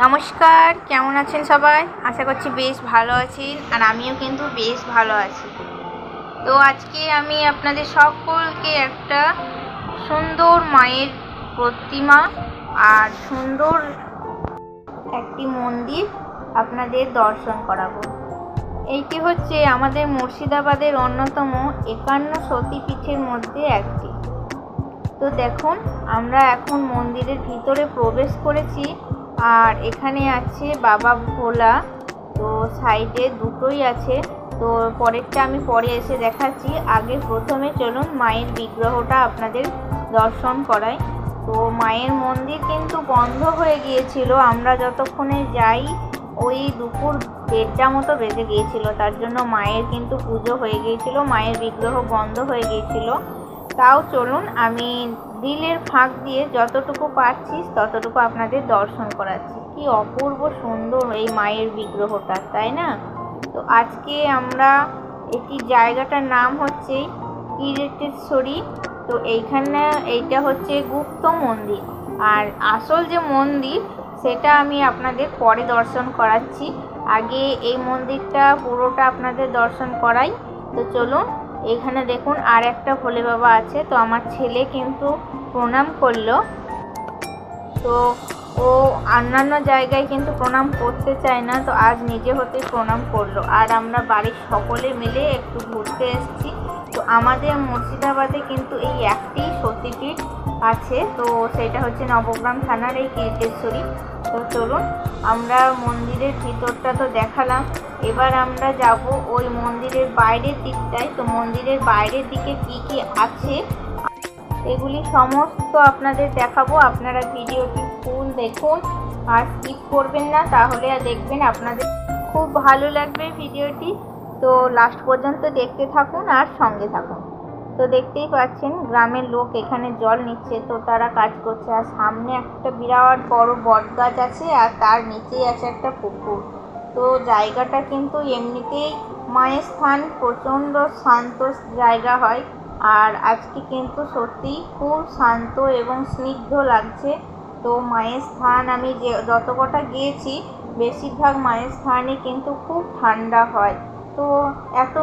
নমস্কার, কেমন আছেন সবাই? আশা করছি বেশ ভালো আছেন, আর আমিও কিন্তু বেশ ভালো আছি। তো আজকে আমি আপনাদের সকলকে একটা সুন্দর মায়ের প্রতিমা আর সুন্দর একটি মন্দির আপনাদের দর্শন করাবো। এইটি হচ্ছে আমাদের মুর্শিদাবাদের অন্যতম 51 সতীপীঠের মধ্যে একটি। তো দেখুন, আমরা এখন মন্দিরের ভিতরে প্রবেশ করেছি, আর এখানে আছে বাবা ভোলা। তো সাইডে দুটোই আছে, তো পরেরটা আমি পরে এসে দেখাচ্ছি। আগে প্রথমে চলুন মায়ের বিগ্রহটা আপনাদের দর্শন করাই। তো মায়ের মন্দির কিন্তু বন্ধ হয়ে গিয়েছিল, আমরা যতক্ষণে যাই ওই দুপুর 1:30 মতো বেজে গিয়েছিল। তার জন্য মায়ের কিন্তু পুজো হয়ে গিয়েছিল, মায়ের বিগ্রহ বন্ধ হয়ে গিয়েছিল। তাও চলুন, আমি দিলের ফাঁক দিয়ে যতটুকু পারছি ততটুকু আপনাদের দর্শন করাচ্ছি। কি অপূর্ব সুন্দর এই মায়ের বিগ্রহটা, তাই না? তো আজকে আমরা একটি জায়গাটার নাম হচ্ছে কিরিটেশ্বরী। তো এইটা হচ্ছে গুপ্ত মন্দির, আর আসল যে মন্দির সেটা আমি আপনাদের পরে দর্শন করাচ্ছি। আগে এই মন্দিরটা পুরোটা আপনাদের দর্শন করাই। তো চলুন, এখানে দেখুন আর একটা ভোলে বাবা আছে। তো আমার ছেলে কিন্তু প্রণাম করলো, তো ও অন্যান্য জায়গায় কিন্তু প্রণাম করতে চায় না, তো আজ নিজে হতে প্রণাম করলো। আর আমরা বাড়ির সকলে মিলে একটু ঘুরতে এসেছি। তো আমাদের মুর্শিদাবাদে কিন্তু এই একটি সতীপীঠ আছে, তো সেটা হচ্ছে নবগ্রাম থানার এই কিরিটেশ্বরী। তো চলুন, আমরা মন্দিরের ভিতরটা তো দেখালাম, এবার আমরা যাব ওই মন্দিরের বাইরের দিকটায়। তো মন্দিরের বাইরের দিকে কি কি আছে এগুলি সমস্ত আপনাদের দেখাবো। আপনারা ভিডিওটি ফুল দেখুন আর স্কিপ করবেন না, তাহলে দেখবেন আপনাদের খুব ভালো লাগবে ভিডিওটি। তো লাস্ট পর্যন্ত দেখতে থাকুন আর সঙ্গে থাকুন। তো দেখতেই পাচ্ছেন গ্রামের লোক এখানে জল নিচ্ছে, তো তারা কাজ করছে। আর সামনে একটা বিরাট বড় বট গাছ আছে, আর তার নিচেই আছে একটা পুকুর। তো জায়গাটা কিন্তু এমনিতেই মায়ের স্থান, প্রচণ্ড শান্ত জায়গা হয়। আর আজকে কিন্তু সত্যিই খুব শান্ত এবং স্নিগ্ধ লাগছে। তো মায়ের স্থান আমি যত কটা গিয়েছি বেশিরভাগ মায়ের স্থানই কিন্তু খুব ঠান্ডা হয়। তো এত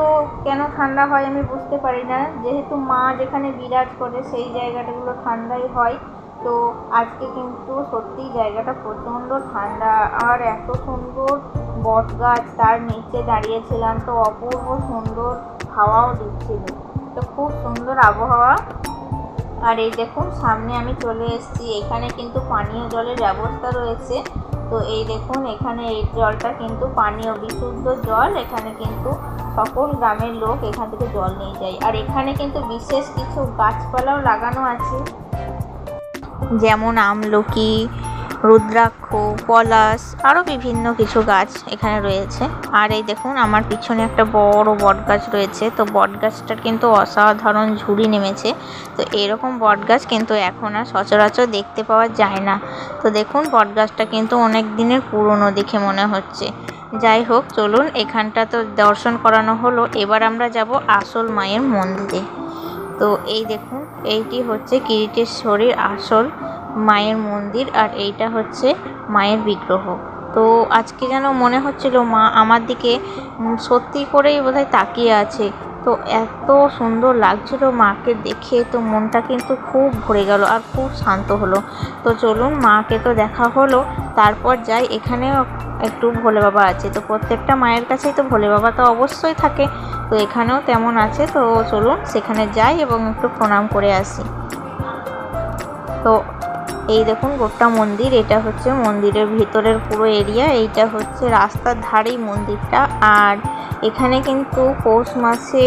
কেন ঠান্ডা হয় আমি বুঝতে পারি না, যেহেতু মা যেখানে বিরাজ করে সেই জায়গাটাগুলো ঠান্ডাই হয়। তো আজকে কিন্তু সত্যিই জায়গাটা প্রচণ্ড ঠান্ডা, আর এত সুন্দর বট গাছ, তার নিচে দাঁড়িয়েছিলাম, তো অপূর্ব সুন্দর হাওয়াও দিচ্ছিল। তো খুব সুন্দর আবহাওয়া। আর এই দেখুন সামনে আমি চলে এসেছি, এখানে কিন্তু পানীয় জলের ব্যবস্থা রয়েছে। তো এই দেখুন এখানে এই জলটা কিন্তু পানীয় বিশুদ্ধ জল, এখানে কিন্তু সকল গ্রামের লোক এখান থেকে জল নিয়ে যায়। আর এখানে কিন্তু বিশেষ কিছু গাছপালাও লাগানো আছে, যেমন আমলকি, রুদ্রাক্ষ, পলাশ, আরও বিভিন্ন কিছু গাছ এখানে রয়েছে। আর এই দেখুন আমার পিছনে একটা বড় বট গাছ রয়েছে। তো বট গাছটার কিন্তু অসাধারণ ঝুড়ি নেমেছে। তো এরকম বট গাছ কিন্তু এখন আর সচরাচর দেখতে পাওয়া যায় না। তো দেখুন বট গাছটা কিন্তু অনেক দিনের পুরনো দেখে মনে হচ্ছে। যাই হোক, চলুন, এখানটা তো দর্শন করানো হলো, এবার আমরা যাব আসল মায়ের মন্দিরে। তো এই দেখুন এইটি হচ্ছে কিরিটেশ্বরীর আসল মায়ের মন্দির, আর এইটা হচ্ছে মায়ের বিগ্রহ। তো আজকে যেন মনে হচ্ছিল মা আমার দিকে সত্যি করেই বোধহয় তাকিয়ে আছে। তো এত সুন্দর লাগছিল মাকে দেখে, তো মনটা কিন্তু খুব ভরে গেল আর খুব শান্ত হলো। তো চলুন, মাকে তো দেখা হলো, তারপর যাই, এখানেও একটু ভোলে বাবা আছে। তো প্রত্যেকটা মায়ের কাছেই তো ভোলে বাবা তো অবশ্যই থাকে, তো এখানেও তেমন আছে। তো চলুন সেখানে যাই এবং একটু প্রণাম করে আসি। তো এই দেখুন গোটা মন্দির, এটা হচ্ছে মন্দিরের ভিতরের পুরো এরিয়া, এইটা হচ্ছে রাস্তার ধারেই মন্দিরটা। আর এখানে কিন্তু পৌষ মাসে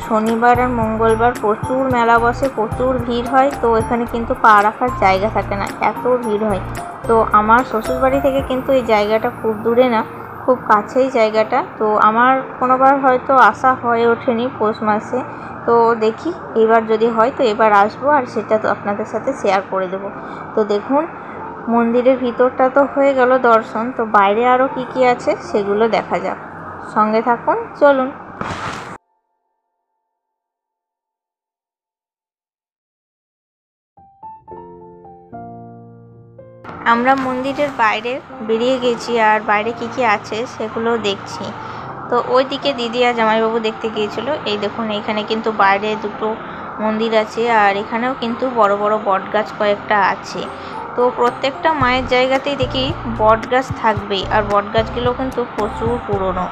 শনিবার আর মঙ্গলবার প্রচুর মেলা বসে, প্রচুর ভিড় হয়। তো এখানে কিন্তু পা রাখার জায়গা থাকে না, এত ভিড় হয়। তো আমার শ্বশুরবাড়ি থেকে কিন্তু এই জায়গাটা খুব দূরে না, খুব কাছেই জায়গাটা। তো আমার কোনোবার হয়তো আসা হয়ে ওঠেনি পৌষ মাসে, তো দেখি এবার যদি হয় তো এবার আসবো, আর সেটা তো আপনাদের সাথে শেয়ার করে দেব। তো দেখুন মন্দিরের ভিতরটা তো হয়ে গেল দর্শন, তো বাইরে আরও কি কি আছে সেগুলো দেখা যাক, সঙ্গে থাকুন, চলুন। আমরা মন্দিরের বাইরে বেরিয়ে গেছি আর বাইরে কি কি আছে সেগুলো দেখছি। তো ওইদিকে দিদি আর জামাইবাবু দেখতে গিয়েছিল। এই দেখুন এখানে কিন্তু বাইরে দুটো মন্দির আছে আর এখানেও কিন্তু বড় বড় বট গাছ কয়েকটা আছে। তো প্রত্যেকটা মায়ের জায়গাতেই দেখি বট গাছ থাকবেই, আর বট গাছগুলো কিন্তু প্রচুর পুরনো।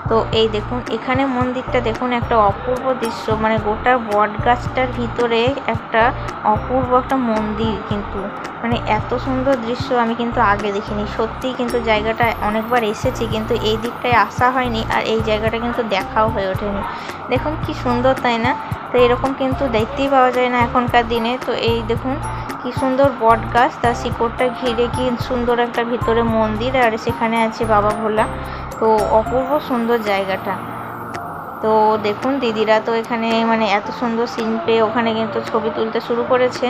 তো এই দেখুন এখানে মন্দিরটা দেখুন, একটা অপূর্ব দৃশ্য, মানে গোটা বট গাছটার ভিতরে একটা অপূর্ব একটা মন্দির, কিন্তু মানে এত সুন্দর দৃশ্য আমি কিন্তু আগে দেখিনি। সত্যিই কিন্তু জায়গাটা অনেকবার এসেছি কিন্তু এই দিকটায় আসা হয়নি, আর এই জায়গাটা কিন্তু দেখাও হয়ে ওঠেনি। দেখুন কি সুন্দর, তাই না? তো এরকম কিন্তু দেখতেই পাওয়া যায় না এখনকার দিনে। তো এই দেখুন কি সুন্দর বট গাছ, তার শিকড়টা ঘিরে কি সুন্দর একটা ভিতরে মন্দির, আর সেখানে আছে বাবা ভোলা। তো অপূর্ব সুন্দর জায়গাটা। তো দেখুন দিদিরা তো এখানে মানে এত সুন্দর সিন পেয়ে ওখানে কিন্তু ছবি তুলতে শুরু করেছে,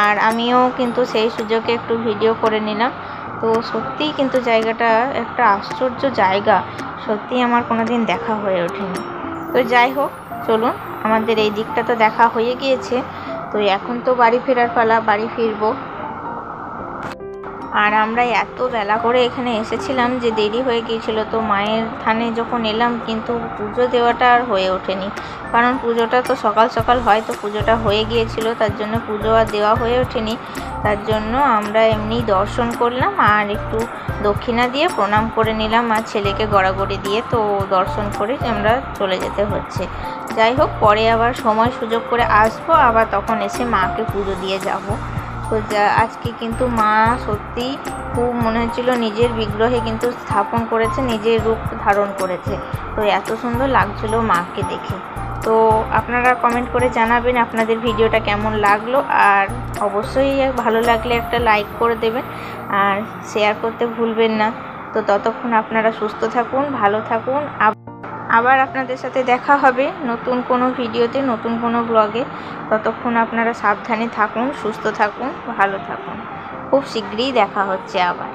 আর আমিও কিন্তু সেই সুযোগে একটু ভিডিও করে নিলাম। তো সত্যিই কিন্তু জায়গাটা একটা আশ্চর্য জায়গা, সত্যিই আমার কোনোদিন দেখা হয়ে ওঠেনি। তো যাই হোক, চলুন, আমাদের এই দিকটা তো দেখা হয়ে গিয়েছে। তো এখন তো বাড়ি ফেরার পালা, বাড়ি ফিরবো। আর আমরা এত বেলা করে এখানে এসেছিলাম যে দেরি হয়ে গিয়েছিল। তো মায়ের থানে যখন এলাম কিন্তু পুজো দেওয়াটা আর হয়ে ওঠেনি, কারণ পুজোটা তো সকাল সকাল হয়, তো পুজোটা হয়ে গিয়েছিল, তার জন্য পুজো আর দেওয়া হয়ে ওঠেনি। তার জন্য আমরা এমনি দর্শন করলাম আর একটু দক্ষিণা দিয়ে প্রণাম করে নিলাম, আর ছেলেকে গড়াগড়ি দিয়ে তো দর্শন করে আমরা চলে যেতে হচ্ছে। যাই হোক, পরে আবার সময় সুযোগ করে আসবো, আবার তখন এসে মাকে পুজো দিয়ে যাব। তো আজকে কিন্তু মা সত্যি খুব মনে হচ্ছিল নিজের বিগ্রহে কিন্তু স্থাপন করেছে, নিজের রূপ ধারণ করেছে। তো এত সুন্দর লাগছিল মাকে দেখে। তো আপনারা কমেন্ট করে জানাবেন আপনাদের ভিডিওটা কেমন লাগলো, আর অবশ্যই ভালো লাগলে একটা লাইক করে দেবেন আর শেয়ার করতে ভুলবেন না। তো ততক্ষণ আপনারা সুস্থ থাকুন, ভালো থাকুন। আবার আপনাদের সাথে দেখা হবে নতুন কোনো ভিডিওতে, নতুন কোনো ব্লগে। ততক্ষণ আপনারা সাবধানে থাকুন, সুস্থ থাকুন, ভালো থাকুন। খুব শীঘ্রই দেখা হচ্ছে আবার।